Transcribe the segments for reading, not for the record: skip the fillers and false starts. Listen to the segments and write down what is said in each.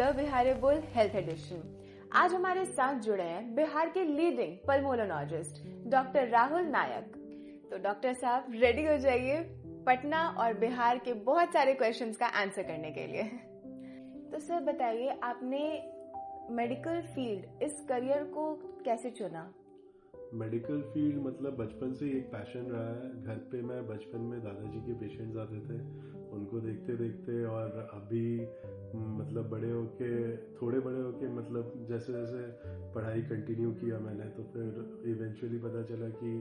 The Bihari बोल health addition. आज हमारे साथ जुड़े हैं बिहार के लीडिंग पल्मोनोलॉजिस्ट डॉक्टर राहुल नायक। तो डॉक्टर साहब रेडी हो जाइए पटना और बिहार के बहुत सारे क्वेश्चंस का आंसर करने के लिए। तो सर बताइए, आपने मेडिकल फील्ड इस करियर को कैसे चुना? मेडिकल फील्ड मतलब बचपन से ही एक पैशन रहा है। घर पे मैं बचपन में दादाजी के पेशेंट्स आते थे, उनको देखते देखते और अभी मतलब थोड़े बड़े होके मतलब जैसे जैसे पढ़ाई कंटिन्यू किया मैंने, तो फिर इवेंचुअली पता चला कि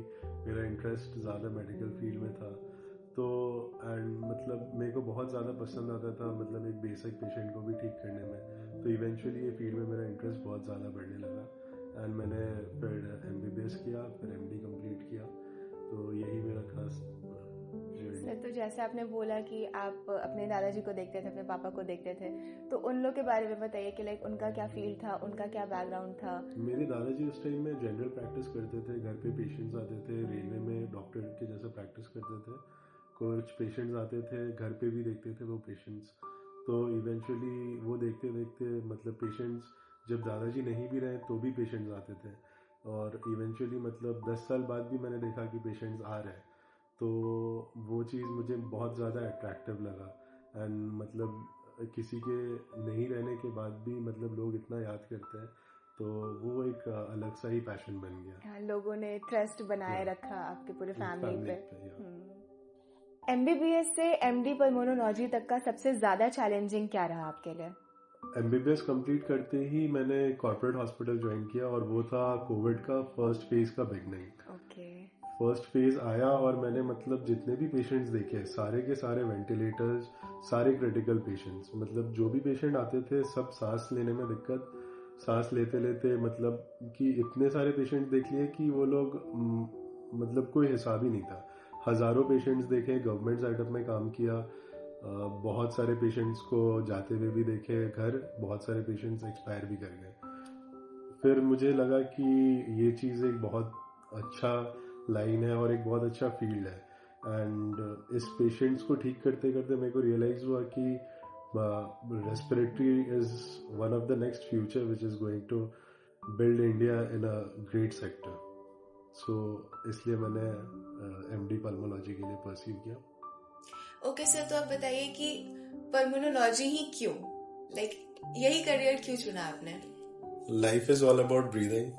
मेरा इंटरेस्ट ज़्यादा मेडिकल फील्ड में था। तो एंड मतलब मेरे को बहुत ज़्यादा पसंद आता था, मतलब एक बेसिक पेशेंट को भी ठीक करने में। तो इवेंचुअली ये फील्ड में मेरा इंटरेस्ट बहुत ज़्यादा बढ़ने लगा एंड मैंने फिर MBBS किया, फिर MD कंप्लीट किया। तो यही मेरा था सर, तो जैसे आपने बोला कि आप अपने दादाजी को देखते थे, अपने पापा को देखते थे, तो उन लोग के बारे में बताइए कि लाइक उनका क्या फील्ड था, उनका क्या बैकग्राउंड था? मेरे दादाजी उस टाइम में जनरल प्रैक्टिस करते थे, घर पे पेशेंट्स आते थे, रेलवे में डॉक्टर के जैसा प्रैक्टिस करते थे। कुछ पेशेंट्स आते थे, घर पे भी देखते थे वो पेशेंट्स। तो इवेंचुअली वो देखते देखते मतलब पेशेंट्स जब दादाजी नहीं भी रहे तो भी पेशेंट्स आते थे, और इवेंचुअली मतलब 10 साल बाद भी मैंने देखा कि पेशेंट्स आ रहे हैं। तो वो चीज़ मुझे बहुत ज़्यादा अट्रैक्टिव लगा एंड मतलब किसी के नहीं रहने के बाद भी मतलब लोग इतना याद करते हैं, तो वो एक अलग सा ही पैशन बन गया। लोगों ने ट्रस्ट बनाए रखा आपके पूरे फैमिली पे। MBBS से MD पल्मोनोलॉजी तक का सबसे ज्यादा चैलेंजिंग क्या रहा आपके लिए? MBBS कंप्लीट करते ही मैंने कॉर्पोरेट हॉस्पिटल ज्वाइन किया, और वो था कोविड का फर्स्ट फेज का बिगनिंग। फर्स्ट फेज आया और मैंने मतलब जितने भी पेशेंट्स देखे सारे के सारे वेंटिलेटर्स, सारे क्रिटिकल पेशेंट्स, मतलब जो भी पेशेंट आते थे सब सांस लेने में दिक्कत, सांस लेते लेते मतलब कि इतने सारे पेशेंट्स देख लिए कि वो लोग मतलब कोई हिसाब ही नहीं था। हजारों पेशेंट्स देखे, गवर्नमेंट सेटअप में काम किया, बहुत सारे पेशेंट्स को जाते हुए भी देखे घर, बहुत सारे पेशेंट्स एक्सपायर भी कर गए। फिर मुझे लगा कि ये चीज़ एक बहुत अच्छा लाइन है और एक बहुत अच्छा फील्ड है, एंड इस पेशेंट्स को ठीक करते करते मेरे को रियलाइज हुआ कि respiratory is one of the next future which is going to build India in a great sector. So इसलिए मैंने MD पल्मोलॉजी के लिए परस्यू किया। ओके सर, तो आप बताइए कि पल्मोनोलॉजी ही क्यों, लाइक यही करियर क्यों चुना आपने? Life is all about breathing.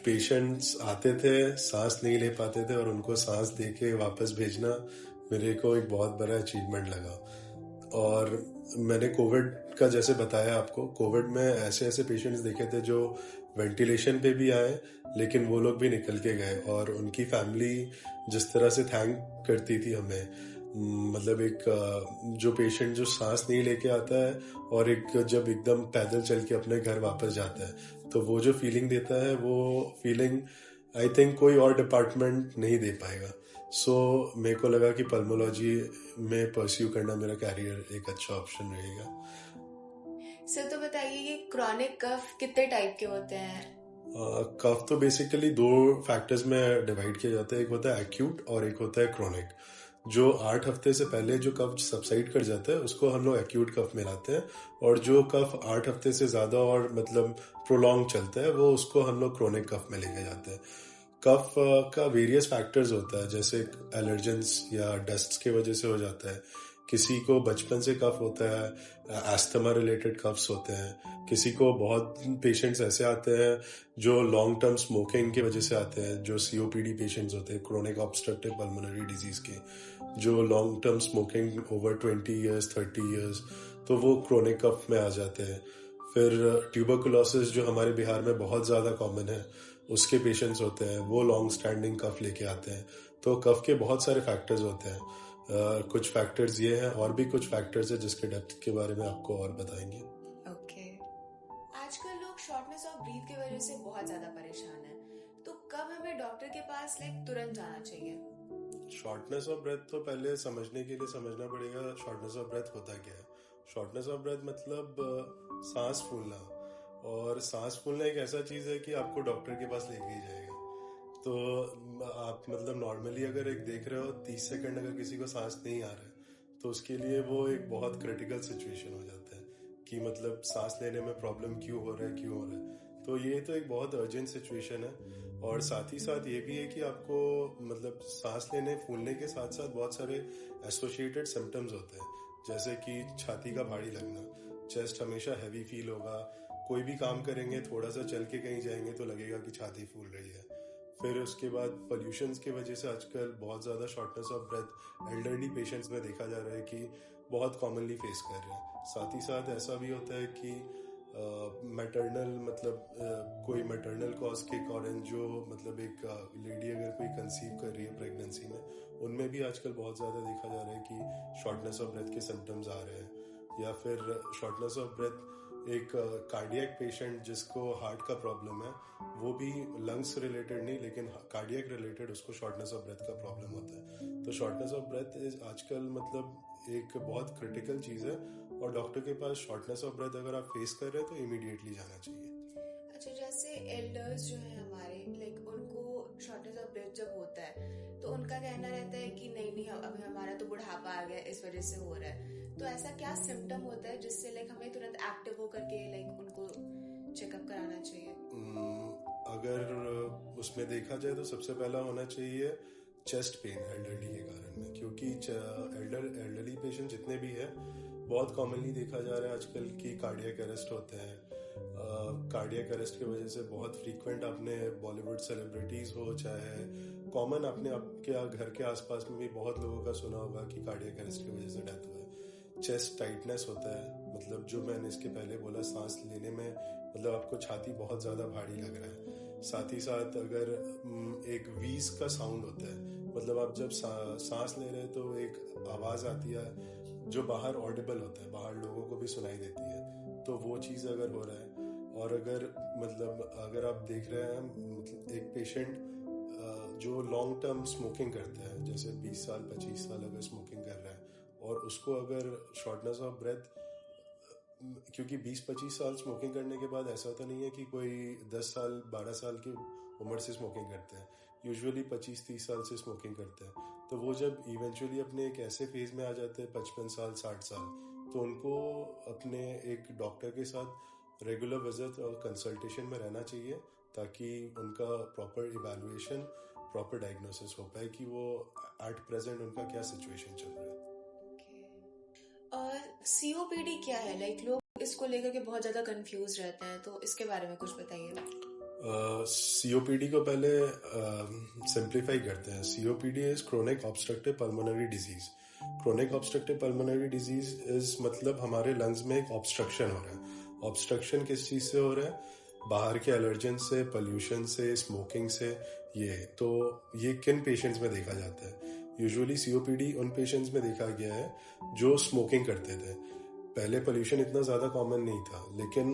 Patients आते थे, सांस नहीं ले पाते थे, और उनको सांस देके वापस भेजना मेरे को एक बहुत बड़ा अचीवमेंट लगा। और मैंने कोविड का जैसे बताया आपको, कोविड में ऐसे ऐसे पेशेंट्स देखे थे जो वेंटिलेशन पे भी आए लेकिन वो लोग भी निकल के गए, और उनकी फैमिली जिस तरह से थैंक करती थी हमें, मतलब एक जो पेशेंट जो सांस नहीं लेके आता है और एक जब एकदम पैदल चल के अपने घर वापस जाता है, तो वो जो फीलिंग देता है, वो फीलिंग आई थिंक कोई और डिपार्टमेंट नहीं दे पाएगा। सो मेरे को लगा कि पल्मोलॉजी में परस्यू करना मेरा कैरियर एक अच्छा ऑप्शन रहेगा। सर, तो बताइए ये क्रॉनिक कफ कितने टाइप के होते हैं? कफ तो बेसिकली 2 फैक्टर्स में डिवाइड किया जाता है, एक होता है एक्यूट और एक होता है क्रोनिक। जो 8 हफ्ते से पहले जो कफ सबसाइड कर जाता है उसको हम लोग एक्यूट कफ में लाते हैं, और जो कफ 8 हफ्ते से ज्यादा और मतलब प्रोलॉन्ग चलता है वो उसको हम लोग क्रोनिक कफ में लेके जाते हैं। कफ का वेरियस फैक्टर्स होता है, जैसे एलर्जेंस या डस्ट के वजह से हो जाता है, किसी को बचपन से कफ होता है, एस्थमा रिलेटेड कफ्स होते हैं, किसी को बहुत पेशेंट्स ऐसे आते हैं जो लॉन्ग टर्म स्मोकिंग की वजह से आते हैं, जो COPD पेशेंट्स होते हैं, क्रोनिक ऑब्स्ट्रक्टिव पल्मोनरी डिजीज के, जो long term smoking over 20 years 30 years, तो वो क्रोनिक कफ में आ जाते हैं। फिर ट्यूबरकुलोसिस जो हमारे बिहार में बहुत ज़्यादा कॉमन है, उसके पेशेंट्स होते हैं, वो लॉन्ग स्टैंडिंग कफ लेके आते हैं। तो कफ के बहुत सारे फैक्टर्स होते हैं। कुछ फैक्टर्स ये हैं, और भी कुछ फैक्टर्स है जिसके डेप्थ के बारे में आपको और बताएंगे। ओके। आजकल लोग शॉर्टनेस ऑफ ब्रीथ की वजह से बहुत ज्यादा परेशान हैं, तो कब हमें डॉक्टर के पास तुरंत जाना चाहिए? शॉर्टनेस ऑफ ब्रेथ तो पहले समझने के लिए समझना पड़ेगा शॉर्टनेस ऑफ ब्रेथ होता क्या है। शॉर्टनेस ऑफ ब्रेथ मतलब सांस फूलना, और सांस फूलना एक ऐसा चीज है कि आपको डॉक्टर के पास लेके ही जाएगा। तो आप मतलब नॉर्मली अगर एक देख रहे हो 30 सेकंड अगर किसी को सांस नहीं आ रहा है, तो उसके लिए वो एक बहुत क्रिटिकल सिचुएशन हो जाता है कि मतलब सांस लेने में प्रॉब्लम क्यों हो रहा है। तो ये तो एक बहुत अर्जेंट सिचुएशन है। और साथ ही साथ ये भी है कि आपको मतलब सांस लेने फूलने के साथ साथ बहुत सारे एसोसिएटेड सिम्टम्स होते हैं, जैसे कि छाती का भारी लगना, चेस्ट हमेशा हैवी फील होगा, कोई भी काम करेंगे थोड़ा सा चल के कहीं जाएंगे तो लगेगा कि छाती फूल रही है। फिर उसके बाद पोल्यूशन की वजह से आजकल बहुत ज़्यादा shortness of breath elderly patients में देखा जा रहा है कि बहुत कॉमनली फेस कर रहे हैं। साथ ही साथ ऐसा भी होता है कि मैटरनल मतलब कोई मैटरनल कॉज के कारण जो मतलब एक लेडी अगर कोई कंसीव कर रही है प्रेगनेंसी में, उनमें भी आजकल बहुत ज़्यादा देखा जा रहा है कि शॉर्टनेस ऑफ ब्रेथ के सिम्टम्स आ रहे हैं। या फिर शॉर्टनेस ऑफ ब्रेथ एक कार्डियक पेशेंट जिसको हार्ट का प्रॉब्लम है, वो भी लंग्स रिलेटेड नहीं लेकिन कार्डियक रिलेटेड उसको शॉर्टनेस ऑफ ब्रेथ का प्रॉब्लम होता है। तो शॉर्टनेस ऑफ ब्रेथ इज आजकल मतलब एक बहुत क्रिटिकल चीज़ है, और डॉक्टर के पास शॉर्टनेस ऑफ ब्रेथ अगर आप फेस कर रहे हैं तो इमीडिएटली जाना चाहिए। अच्छा, जैसे एल्डर्स जो है हमारे, लाइक उनको शॉर्टनेस ऑफ ब्रेथ जब होता है तो उनका कहना रहता है कि नहीं अभी हमारा तो बुढ़ापा आ गया, इस वजह से हो रहा है। तो ऐसा क्या सिम्टम होता है जिससे लाइक हमें तुरंत एक्टिव होकर के लाइक उनको चेकअप कराना चाहिए? अगर उसमें देखा जाए तो सबसे पहला होना चाहिए चेस्ट पेन एल्डरली के कारण में, क्योंकि एल्डरली पेशेंट जितने भी है बहुत कॉमनली देखा जा रहा है आजकल कि कार्डियक अरेस्ट होते हैं। कार्डियक अरेस्ट की वजह से बहुत फ्रीक्वेंट आपने बॉलीवुड सेलिब्रिटीज हो चाहे कॉमन आपने आपके घर के आसपास में भी बहुत लोगों का सुना होगा कि कार्डियक अरेस्ट की वजह से डेथ हुआ है। चेस्ट टाइटनेस होता है, मतलब जो मैंने इसके पहले बोला सांस लेने में मतलब आपको छाती बहुत ज्यादा भारी लग रहा है। साथ ही साथ अगर एक वीज का साउंड होता है, मतलब आप जब सांस ले रहे हैं तो एक आवाज आती है जो बाहर ऑडिबल होता है, बाहर लोगों को भी सुनाई देती है, तो वो चीज अगर हो रहा है। और अगर मतलब अगर आप देख रहे हैं मतलब एक पेशेंट जो लॉन्ग टर्म स्मोकिंग करता है, जैसे 20 साल 25 साल अगर स्मोकिंग कर रहा है और उसको अगर शॉर्टनेस ऑफ ब्रेथ, क्योंकि 20-25 साल स्मोकिंग करने के बाद ऐसा तो नहीं है कि कोई 10 साल 12 साल की उम्र से स्मोकिंग करते हैं, यूजुअली 25-30 साल से स्मोकिंग करते हैं। तो वो जब इवेंचुअली अपने एक ऐसे फेज में आ जाते हैं 55 साल 60 साल, तो उनको अपने एक डॉक्टर के साथ रेगुलर विजिट और कंसल्टेशन में रहना चाहिए ताकि उनका प्रॉपर इवैल्यूएशन प्रॉपर डायग्नोसिस हो पाए कि वो एट प्रेजेंट उनका क्या सिचुएशन चल रहा है। सीओपीडी क्या है? लाइक लोग इसको लेकर के बहुत ज्यादा कंफ्यूज रहते हैं, तो इसके बारे में कुछ बताइए। सीओपीडी को पहले सिंप्लीफाई करते हैं। COPD is chronic obstructive pulmonary disease. Chronic obstructive pulmonary disease is मतलब हमारे लंग्स में एक ऑब्स्ट्रक्शन हो रहा है। ऑब्स्ट्रक्शन किस चीज से हो रहा है? बाहर के एलर्जन से, पोल्यूशन से, स्मोकिंग से। तो ये किन पेशेंट्स में देखा जाता है? यूजुअली सीओपीडी उन पेशेंट्स में देखा गया है जो स्मोकिंग करते थे। पहले पोल्यूशन इतना ज्यादा कॉमन नहीं था, लेकिन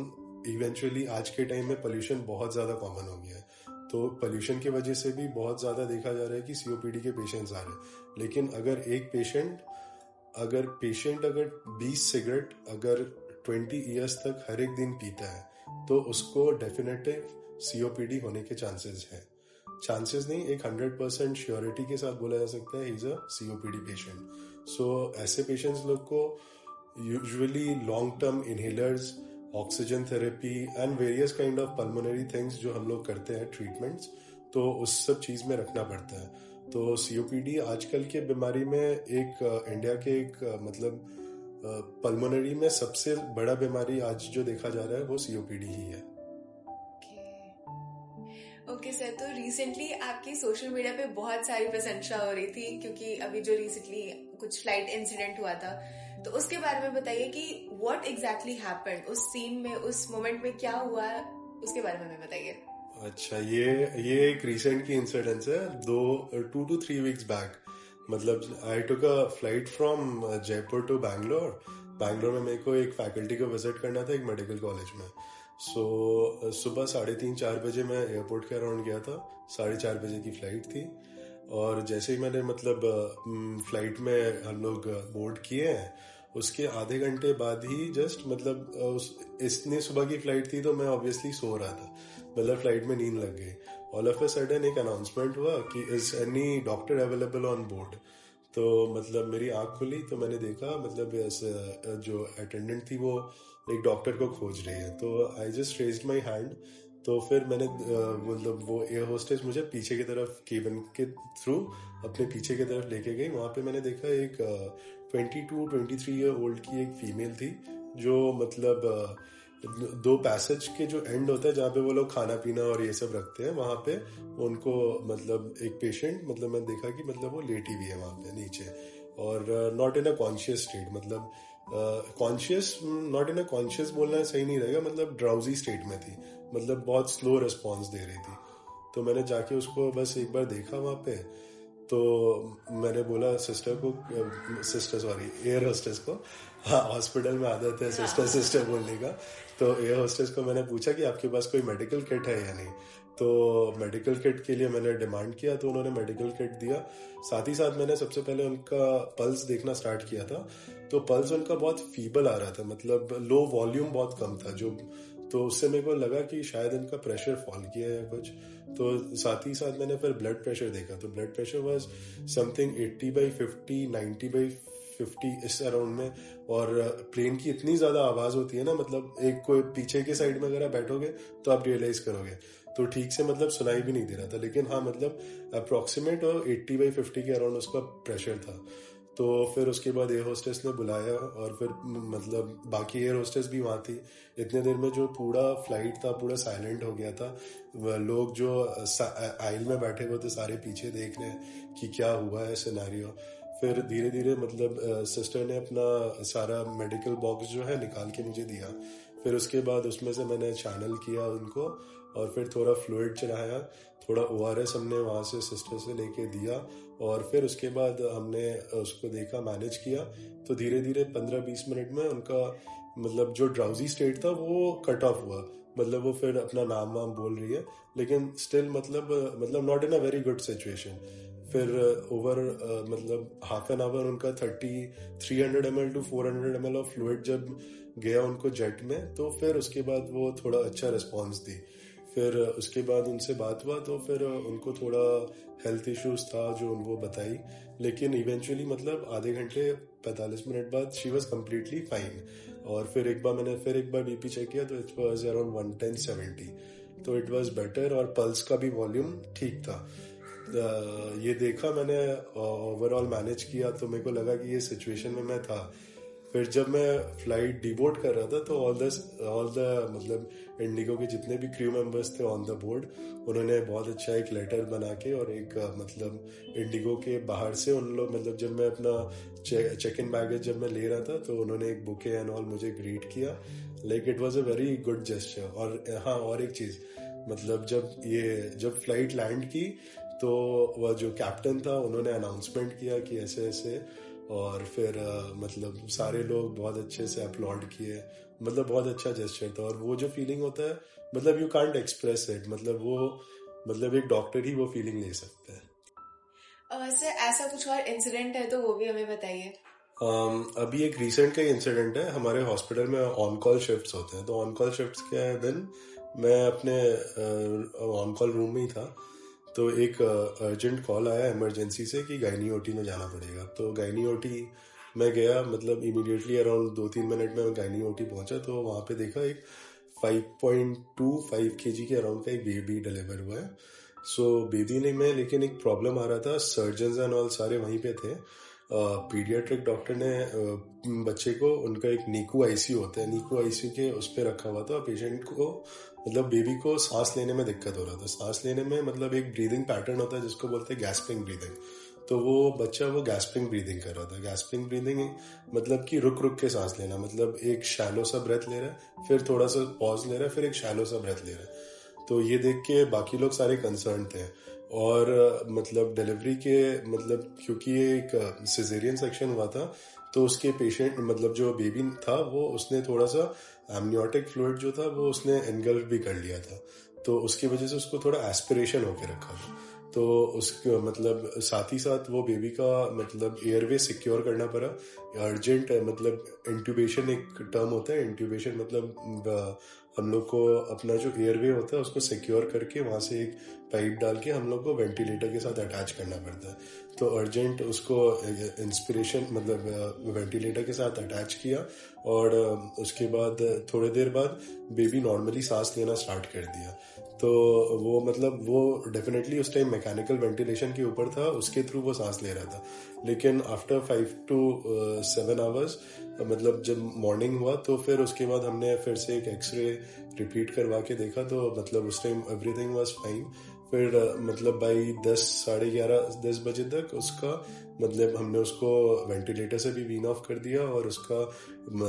इवेंचुअली आज के टाइम में पोल्यूशन बहुत ज्यादा कॉमन हो गया है। तो पोल्यूशन की वजह से भी बहुत ज्यादा देखा जा रहा है कि सीओपीडी के पेशेंट्स आ रहे हैं। लेकिन अगर एक पेशेंट अगर 20 सिगरेट अगर 20 ईयर्स तक हर एक दिन पीता है तो उसको डेफिनेटिव सीओपीडी होने के चांसेस हैं। चांसेस नहीं, एक 100% श्योरिटी के साथ बोला जा सकता है, he is a COPD patient. So ऐसे पेशेंट्स लोग को usually long term inhalers, oxygen therapy and various kind of pulmonary things जो हम लोग करते हैं ट्रीटमेंट्स, तो उस सब चीज में रखना पड़ता है। तो सीओपीडी आजकल के बीमारी में एक इंडिया के एक मतलब पल्मोनरी में सबसे बड़ा बीमारी आज जो देखा जा रहा है वो सीओपीडी ही है। ओके सर, तो रिसेंटली आपकी सोशल मीडिया पे बहुत सारी प्रशंसा हो रही थी क्योंकि अभी जो रिसेंटली कुछ फ्लाइट इंसिडेंट हुआ था, तो उसके बारे में बताइए कि व्हाट एग्जैक्टली हैपेंड उस सीन में, उस मोमेंट में क्या हुआ, उसके बारे में हमें बताइए। अच्छा, ये एक रिसेंट की इंसिडेंस है, 2 to 3 weeks बैक। मतलब I took a flight from Jaipur to Bangalore. Bangalore में मेरे को एक फैकल्टी को विजिट करना था एक मेडिकल कॉलेज में। सो सुबह 3:30-4 बजे मैं एयरपोर्ट के अराउंड गया था। 4:30 बजे की फ्लाइट थी, और जैसे ही मैंने मतलब फ्लाइट में हम लोग बोर्ड किए हैं, उसके आधे घंटे बाद ही जस्ट मतलब इतनी सुबह की फ्लाइट थी तो मैं ऑब्वियसली सो रहा था, मतलब फ्लाइट में नींद लग गई। ऑल ऑफ अ सडन एक अनाउंसमेंट हुआ कि is any doctor available on board. तो मतलब मेरी आंख खुली तो मैंने देखा मतलब जो अटेंडेंट थी वो एक डॉक्टर को खोज रही है। तो I just raised my hand. तो फिर मैंने मतलब वो एयर होस्टेस मुझे पीछे की तरफ केबिन के थ्रू अपने पीछे की तरफ लेके गई। वहाँ पे मैंने देखा एक 22-23 ईयर ओल्ड की एक फीमेल थी, जो मतलब दो पैसेज के जो एंड होता है जहाँ पे वो लोग खाना पीना और ये सब रखते हैं, वहाँ पे उनको मतलब एक पेशेंट मतलब मैं देखा कि मतलब वो लेटी हुई है वहाँ पे नीचे, और not in a conscious state, मतलब conscious not in a conscious बोलना सही नहीं रहेगा, मतलब ड्राउजी स्टेट में थी, मतलब बहुत स्लो रिस्पॉन्स दे रही थी। तो मैंने जाके उसको बस एक बार देखा वहाँ पे। तो मैंने बोला सिस्टर सॉरी एयर होस्टेस को, हाँ हॉस्पिटल में आदत है सिस्टर सिस्टर बोलने का। तो एयर होस्टेस को मैंने पूछा कि आपके पास कोई मेडिकल किट है या नहीं। तो मेडिकल किट के लिए मैंने डिमांड किया, तो उन्होंने मेडिकल किट दिया। साथ ही साथ मैंने सबसे पहले उनका पल्स देखना स्टार्ट किया था। तो पल्स उनका बहुत फीबल आ रहा था, मतलब लो वॉल्यूम बहुत कम था जो, तो उससे मेरे को लगा कि शायद इनका प्रेशर फॉल किया है कुछ। तो साथ ही साथ मैंने फिर ब्लड प्रेशर देखा, तो ब्लड प्रेशर वाज समथिंग 80/50 90/50 इस अराउंड में। और प्लेन की इतनी ज्यादा आवाज होती है ना, मतलब एक कोई पीछे के साइड में अगर आप बैठोगे तो आप रियलाइज करोगे, तो ठीक से मतलब सुनाई भी नहीं दे रहा था, लेकिन हाँ मतलब अप्रोक्सीमेट 80/50 के अराउंड उसका प्रेशर था। तो फिर उसके बाद एयर होस्टेस ने बुलाया, और फिर मतलब बाकी एयर होस्टेस भी वहाँ थी। इतने देर में जो पूरा फ्लाइट था पूरा साइलेंट हो गया था। लोग जो आइल में बैठे हुए थे सारे पीछे देख रहे हैं कि क्या हुआ है सिनेरियो। फिर धीरे धीरे मतलब सिस्टर ने अपना सारा मेडिकल बॉक्स जो है निकाल के मुझे दिया। फिर उसके बाद उसमें से मैंने चैनल किया उनको, और फिर थोड़ा फ्लूइड चढ़ाया, थोड़ा ORS हमने वहाँ से सिस्टर से लेके दिया, और फिर उसके बाद हमने उसको देखा, मैनेज किया। तो धीरे धीरे 15-20 मिनट में उनका मतलब जो ड्राउजी स्टेट था वो कट ऑफ हुआ, मतलब वो फिर अपना नाम वाम बोल रही है, लेकिन स्टिल मतलब not in a very good situation. फिर ओवर मतलब हाफ एन आवर उनका 300 ml to 400 ml of fluid जब गया उनको जेट में, तो फिर उसके बाद वो थोड़ा अच्छा रिस्पॉन्स दी। फिर उसके बाद उनसे बात हुआ, तो फिर उनको थोड़ा हेल्थ इश्यूज था जो उनको बताई, लेकिन इवेंचुअली मतलब आधे घंटे 45 मिनट बाद शी वॉज कम्प्लीटली फाइन। और फिर एक बार BP चेक किया, तो इट वॉज अराउंड 110/70, तो इट वॉज बेटर, और पल्स का भी वॉल्यूम ठीक था। ये देखा मैंने, ओवरऑल मैनेज किया, तो मेरे को लगा कि ये सिचुएशन में मैं था। फिर जब मैं फ्लाइट डिबोर्ड कर रहा था, तो ऑल द मतलब इंडिगो के जितने भी क्रू मेंबर्स थे ऑन द बोर्ड, उन्होंने बहुत अच्छा एक लेटर बना के, और एक मतलब इंडिगो के बाहर से उन लोग, मतलब जब मैं अपना चेक इन बैगेज जब मैं ले रहा था, तो उन्होंने एक बुके एंड ऑल मुझे ग्रीट किया। Like it was a very good gesture. और हाँ, और एक चीज, मतलब जब फ्लाइट लैंड की, तो वह जो कैप्टन था उन्होंने अनाउंसमेंट किया कि ऐसे ऐसे, और फिर मतलब सारे लोग बहुत अच्छे से अपलॉड किए, मतलब बहुत अच्छा जेस्चर था। और वो जो फीलिंग होता है, मतलब यू कांट एक्सप्रेस इट, मतलब एक डॉक्टर ही वो फीलिंग ले सकता है। वैसे ऐसा कुछ और इंसिडेंट है तो वो भी हमें बताइए। अभी एक रिसेंट का इंसिडेंट है, हमारे हॉस्पिटल में ऑन कॉल शिफ्ट्स होते हैं, तो ऑन कॉल शिफ्ट्स के दिन मैं अपने ऑन कॉल रूम में ही था। तो एक अर्जेंट कॉल आया इमरजेंसी से कि गायनी ओटी में जाना पड़ेगा। तो गायनी ओटी मैं गया, मतलब इमीडिएटली अराउंड 2-3 मिनट में मैं गायनी ओटी पहुंचा, तो वहाँ पे देखा एक 5.25 kg के अराउंड का एक बेबी डिलीवर हुआ है। सो बेबी नहीं में, लेकिन एक प्रॉब्लम आ रहा था, सर्जन एंड ऑल सारे वहीं पे थे। पीडियाट्रिक डॉक्टर ने बच्चे को, उनका एक नीकू आईसीयू होता है, नीकू आईसीयू के उस पर रखा हुआ था। पेशेंट को मतलब बेबी को सांस लेने में दिक्कत हो रहा था। सांस लेने में मतलब एक ब्रीदिंग पैटर्न होता है जिसको बोलते हैं गैस्पिंग ब्रीदिंग। तो वो बच्चा वो गैस्पिंग ब्रीदिंग कर रहा था। गैस्पिंग ब्रीदिंग मतलब कि रुक रुक के सांस लेना, मतलब एक शैलो सा ब्रेथ ले रहा है, फिर थोड़ा सा पॉज ले रहा है, फिर एक शैलो सा ब्रेथ ले रहा है। तो ये देख के बाकी लोग सारे कंसर्न थे। और मतलब डिलीवरी के मतलब क्योंकि ये एक सिजेरियन सेक्शन हुआ था, तो उसके पेशेंट मतलब जो बेबी था वो उसने थोड़ा सा एमनियोटिक फ्लूइड जो था वो उसने एनगल्फ भी कर लिया था, तो उसकी वजह से उसको थोड़ा एस्पिरेशन होके रखा था। तो उसके मतलब साथ ही साथ वो बेबी का मतलब एयरवे सिक्योर करना पड़ा। अर्जेंट मतलब इंट्यूबेशन एक टर्म होता है, इंट्यूबेशन मतलब हम लोग को अपना जो एयरवे होता है उसको सिक्योर करके वहां से एक पाइप डाल के हम लोग को वेंटिलेटर के साथ अटैच करना पड़ता है। तो अर्जेंट उसको इंस्पिरेशन मतलब वेंटिलेटर के साथ अटैच किया और उसके बाद थोड़ी देर बाद बेबी नॉर्मली सांस लेना स्टार्ट कर दिया। तो वो मतलब वो डेफिनेटली उस टाइम मैकेनिकल वेंटिलेशन के ऊपर था, उसके थ्रू वो सांस ले रहा था। लेकिन आफ्टर 5 to 7 आवर्स मतलब जब मॉर्निंग हुआ तो फिर उसके बाद हमने फिर से एक एक्सरे रिपीट करवा के देखा, तो मतलब उस टाइम एवरीथिंग वाज फाइन। फिर मतलब बाई 10 साढ़े 11 10 बजे तक उसका मतलब हमने उसको वेंटिलेटर से भी वीन ऑफ कर दिया और उसका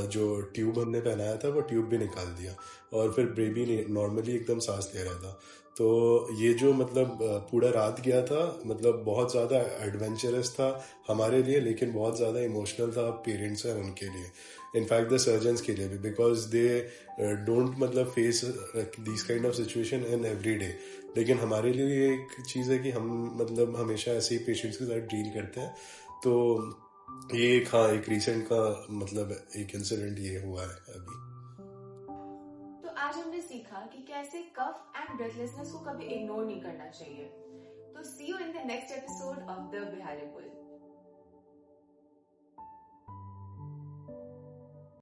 जो ट्यूब हमने पहनाया था वो ट्यूब भी निकाल दिया और फिर बेबी नॉर्मली एकदम सांस ले रहा था। तो ये जो मतलब पूरा रात गया था मतलब बहुत ज़्यादा एडवेंचरस था हमारे लिए, लेकिन बहुत ज़्यादा इमोशनल था पेरेंट्स हैं उनके लिए, इनफैक्ट द सर्जन्स के लिए भी, बिकॉज दे डोंट मतलब face this kind of situation in every day. लेकिन हमारे लिए एक चीज़ है कि हम मतलब हमेशा ऐसे ही पेशेंट्स के साथ डील करते हैं। तो ये एक हाँ एक रिसेंट का मतलब एक इंसिडेंट ये हुआ है अभी। तो आज हमने सीखा कि कैसे कफ एंड ब्रेथलेसनेस को कभी इग्नोर नहीं करना चाहिए। तो see you in the next episode of the Bihari pull.